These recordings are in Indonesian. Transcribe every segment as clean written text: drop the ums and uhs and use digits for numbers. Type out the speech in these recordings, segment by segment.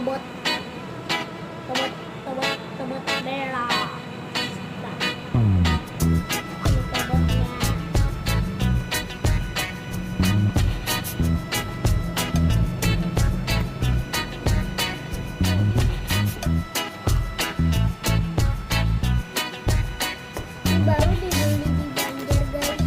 robot robot robot robot Bella. Nah, ini robotnya. Ini baru dibeli di Banjar guys.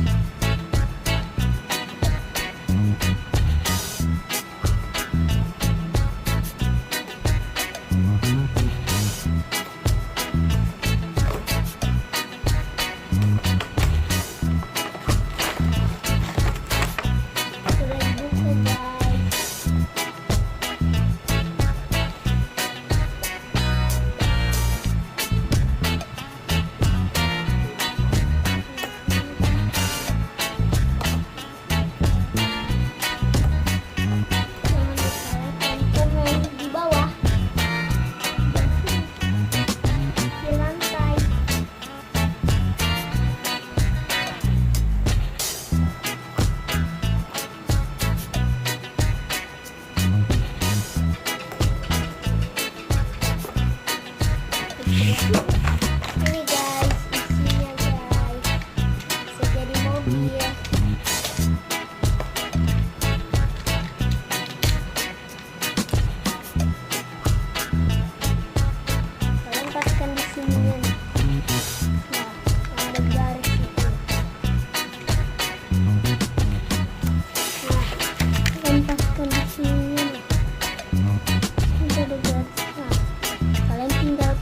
Sudah dibuka guys. Jangan lupa tonton di bawah, di lantai. Ini guys, isinya guys, bisa jadi mobil. Kalian paskan di sini ya. Nah, ada garis itu. Nah, kalian paskan di sini. Ini ada garis. Nah, kalian tinggal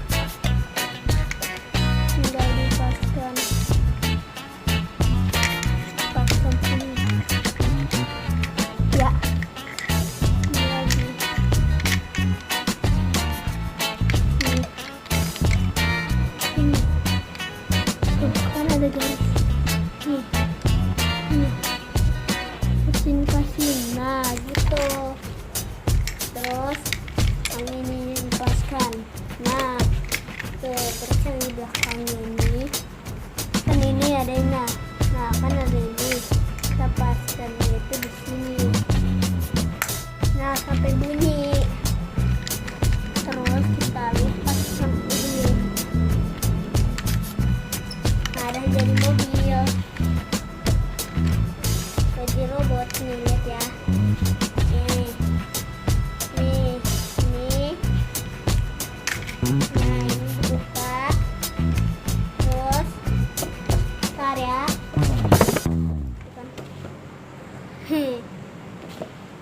dipaskan sini. Ya, ini lagi. Nih. Ini. Tuh, kan ada garis. Nih. Nih. Pasin. Nah, gitu. Terus yang ini dipaskan. Nah, tuh, terus yang di belakangnya ini kan ini adanya. Nah, kan ada ini. Kita paskan itu di sini. Nah, sampai bunyi. Terus kita lipat sampai ini. Nah, ada jadi mobil. Jadi robot nih, lihat ya. Nih. Nih. Nih. Nah, ini dibuka. Terus tar ya. Bukan.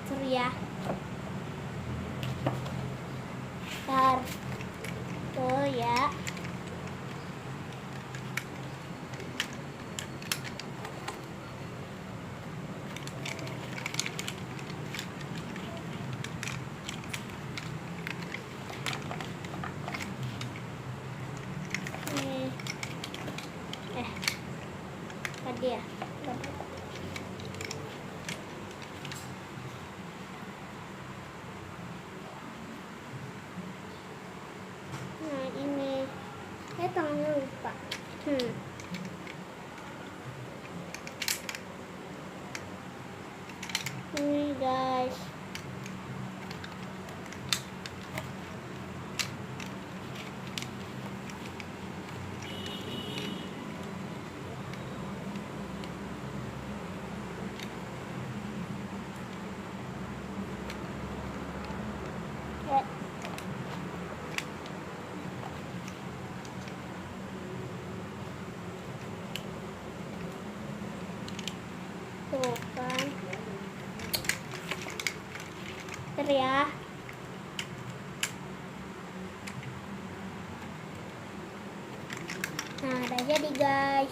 Seru ya. Tar. Tuh ya. Nih. Tadi ya. Nah, ini. Tangannya lupa. Ini guys. Ya. Tuh kan. Bentar ya. Nah, udah jadi guys.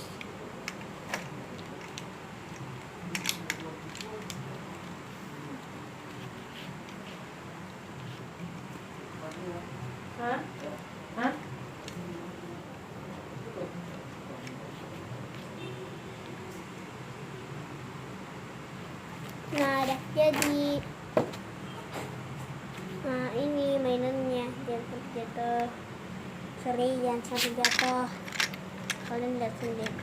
Nah, udah jadi. Nah, ini mainannya. Jangan sampai jatuh. Sorry, jangan sampai jatuh. Kalian lihat sendiri.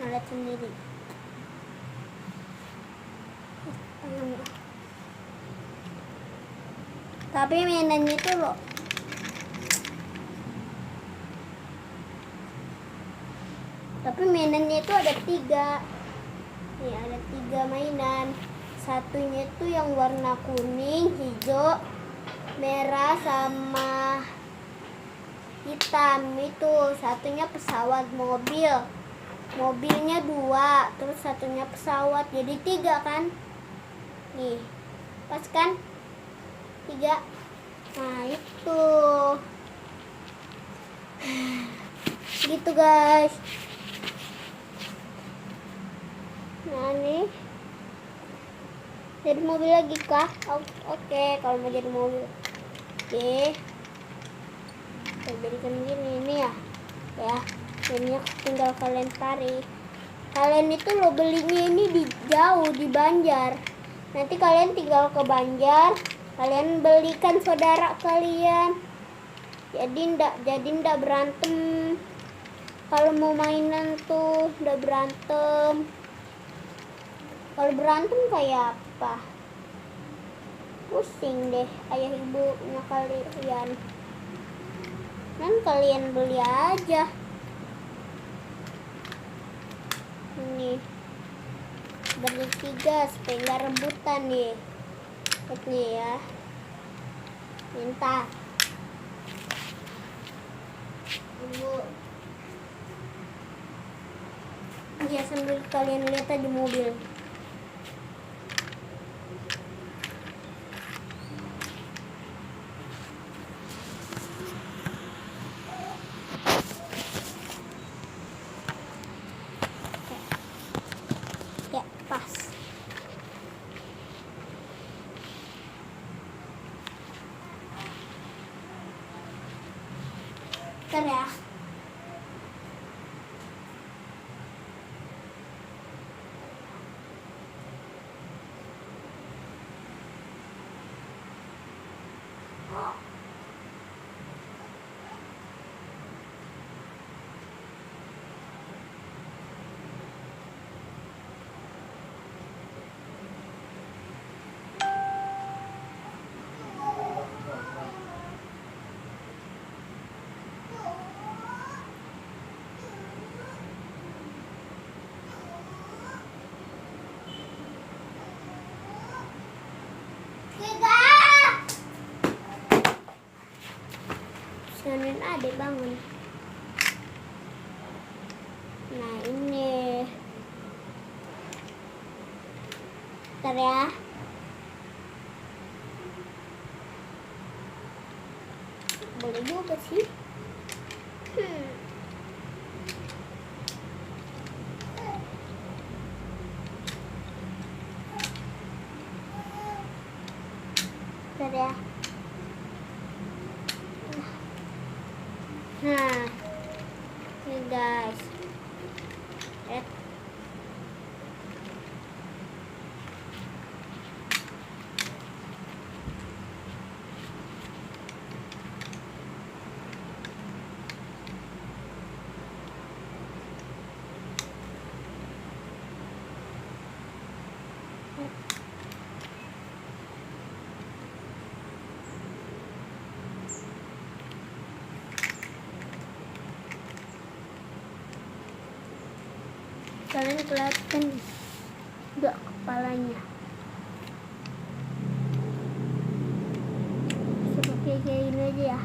Nah, lihat sendiri. Tangan. Tapi mainannya itu loh. Tapi mainannya itu ada 3. Nih ada 3 mainan. Satunya itu yang warna kuning, hijau, merah sama hitam itu. Satunya pesawat mobil. Mobilnya 2, terus satunya pesawat. Jadi 3 kan? Nih. Pas kan? 3. Nah, itu. Gitu, guys. Nah, nih. Jadi mobil lagi kah? Oke, kalau mau jadi mobil. Oke. Saya berikan gini ini ya. Ya, ini tinggal kalian tarik. Kalian itu lo belinya ini di jauh di Banjar. Nanti kalian tinggal ke Banjar, kalian belikan saudara kalian. Jadi ndak berantem. Kalau mau mainan tuh ndak berantem. Kalau berantem kayak apa? Pusing deh ayah ibunya kalian. Kan kalian beli aja. Ini beli 3 supaya nggak rebutan nih. Lihat ya. Minta. Ibu. Ya sambil kalian lihat aja mobil. Ya, pas. Bentar ya. Senin adek bangun. Nah ini. Bentar ya. Boleh juga sih. Bentar ya. Nah, ini guys. Kalian kelihatan enggak kepalanya? Seperti kayak ini aja ya.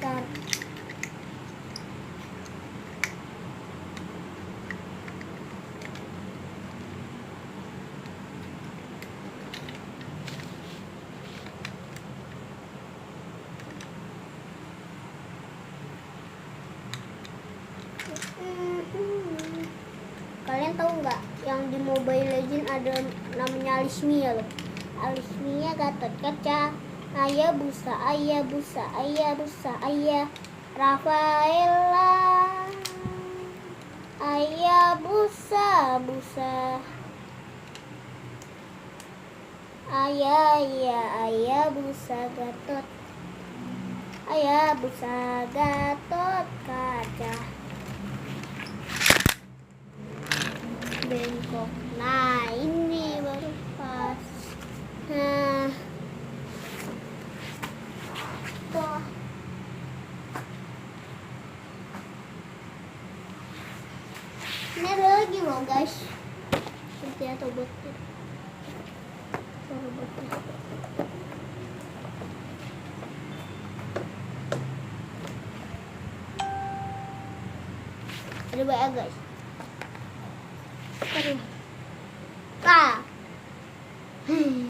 Bentar. Kalian tahu nggak yang di Mobile Legends ada namanya Alismia loh. Alismia Gatot Kaca, ayah busa, ayah busa, ayah busa, ayah Rafaela, ayah busa, busa, ayah busa Gatot, ayah busa Gatot Kaca. bengkok. Nah, ini baru pas. Nah, tuh. Ini ada lagi loh guys. Seperti atau botnya. Robotnya. Ada banyak guys. Aduh.